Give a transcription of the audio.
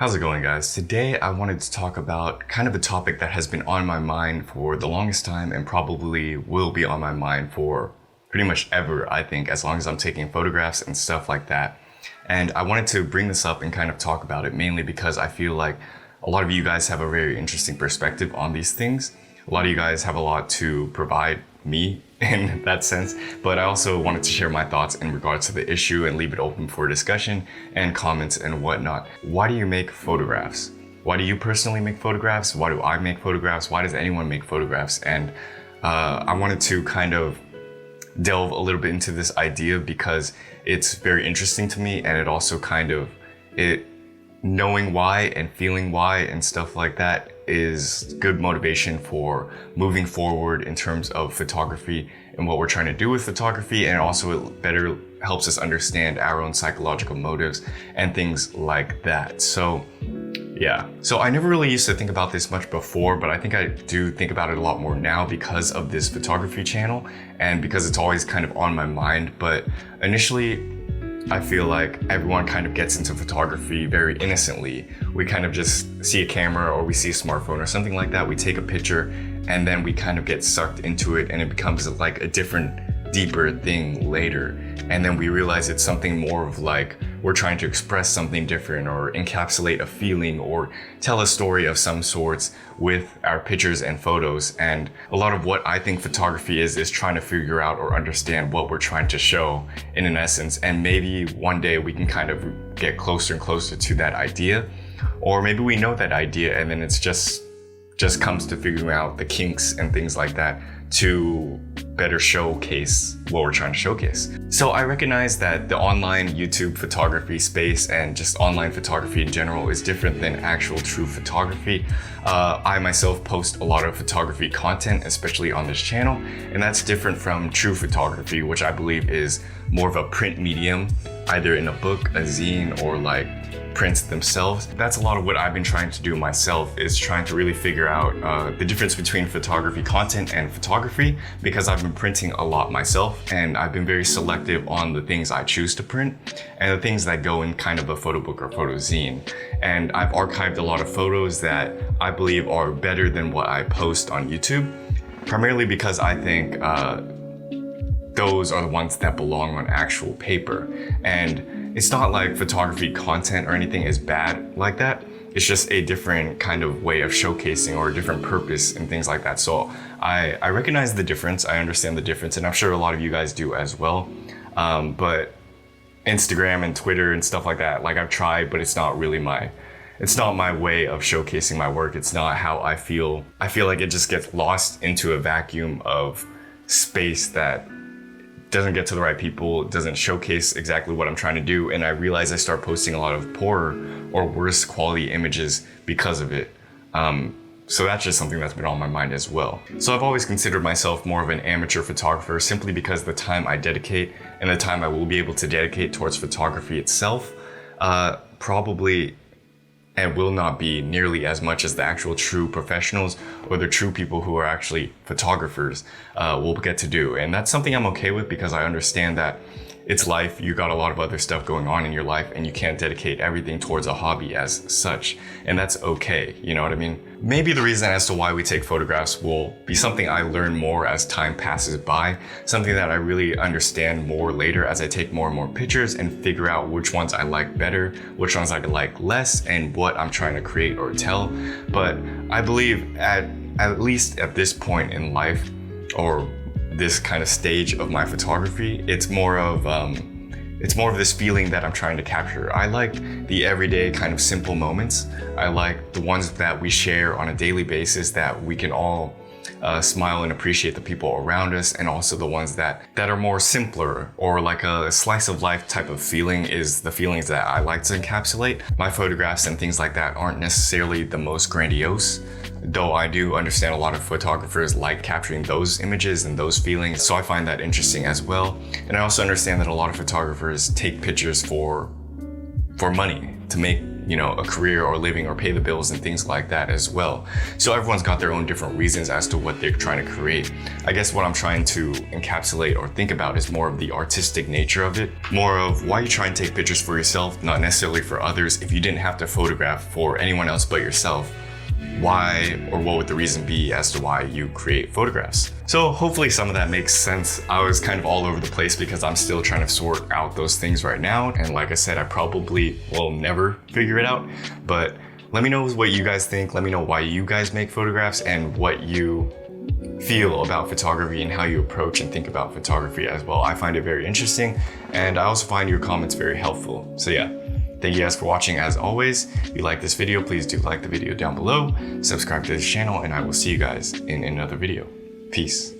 How's it going, guys? Today I wanted to talk about kind of a topic that has been on my mind for the longest time and probably will be on my mind for pretty much ever, I think, as long as I'm taking photographs and stuff like that. And I wanted to bring this up and kind of talk about it mainly because I feel like a lot of you guys have a very interesting perspective on these things. A lot of you guys have a lot to provide me in that sense, but I also wanted to share my thoughts in regards to the issue and leave it open for discussion and comments and whatnot. Why do you make photographs? Why do you personally make photographs? Why do I make photographs? Why does anyone make photographs? And I wanted to kind of delve a little bit into this idea because it's very interesting to me, and it also knowing why and feeling why and stuff like that is good motivation for moving forward in terms of photography and what we're trying to do with photography, and also it better helps us understand our own psychological motives and things like that. So I never really used to think about this much before, but I think I do think about it a lot more now because of this photography channel and because it's always kind of on my mind. But initially, I feel like everyone kind of gets into photography very innocently. We kind of just see a camera or we see a smartphone or something like that. We take a picture and then we kind of get sucked into it, and it becomes like a different, deeper thing later. And then we realize it's something more of like we're trying to express something different or encapsulate a feeling or tell a story of some sorts with our pictures and photos. And a lot of what I think photography is trying to figure out or understand what we're trying to show in an essence. And maybe one day we can kind of get closer and closer to that idea, or maybe we know that idea and then it's just comes to figuring out the kinks and things like that to better showcase what we're trying to showcase. So I recognize that the online YouTube photography space and just online photography in general is different than actual true photography. I myself post a lot of photography content, especially on this channel, and that's different from true photography, which I believe is more of a print medium, either in a book, a zine, or like prints themselves. That's a lot of what I've been trying to do myself, is trying to really figure out the difference between photography content and photography, because I've been printing a lot myself and I've been very selective on the things I choose to print and the things that go in kind of a photo book or photo zine. And I've archived a lot of photos that I believe are better than what I post on YouTube, primarily because I think those are the ones that belong on actual paper. And it's not like photography content or anything is bad like that. It's just a different kind of way of showcasing or a different purpose and things like that. So I recognize the difference. I understand the difference, and I'm sure a lot of you guys do as well. But Instagram and Twitter and stuff like that, like I've tried, but it's not my way of showcasing my work. It's not how I feel. I feel like it just gets lost into a vacuum of space that doesn't get to the right people, doesn't showcase exactly what I'm trying to do. And I realize I start posting a lot of poorer or worse quality images because of it. So that's just something that's been on my mind as well. So I've always considered myself more of an amateur photographer, simply because the time I dedicate and the time I will be able to dedicate towards photography itself probably and will not be nearly as much as the actual true professionals or the true people who are actually photographers will get to do. And that's something I'm okay with, because I understand that it's life. You got a lot of other stuff going on in your life and you can't dedicate everything towards a hobby as such. And that's okay, you know what I mean? Maybe the reason as to why we take photographs will be something I learn more as time passes by, something that I really understand more later as I take more and more pictures and figure out which ones I like better, which ones I like less, and what I'm trying to create or tell. But I believe at least at this point in life, or this kind of stage of my photography, it's more of this feeling that I'm trying to capture. I like the everyday kind of simple moments. I like the ones that we share on a daily basis, that we can all smile and appreciate the people around us, and also the ones that are more simpler, or like a slice of life type of feeling is the feelings that I like to encapsulate. My photographs and things like that aren't necessarily the most grandiose, though I do understand a lot of photographers like capturing those images and those feelings, so I find that interesting as well. And I also understand that a lot of photographers take pictures for money, to make a career or living or pay the bills and things like that as well. So everyone's got their own different reasons as to what they're trying to create. I guess what I'm trying to encapsulate or think about is more of the artistic nature of it, more of why you try and take pictures for yourself, not necessarily for others. If you didn't have to photograph for anyone else but yourself, why or what would the reason be as to why you create photographs? So hopefully some of that makes sense. I was kind of all over the place because I'm still trying to sort out those things right now. And like I said, I probably will never figure it out, but let me know what you guys think. Let me know why you guys make photographs and what you feel about photography and how you approach and think about photography as well. I find it very interesting, and I also find your comments very helpful. So yeah. Thank you guys for watching. As always, if you like this video, please do like the video down below, subscribe to this channel, and I will see you guys in another video. Peace.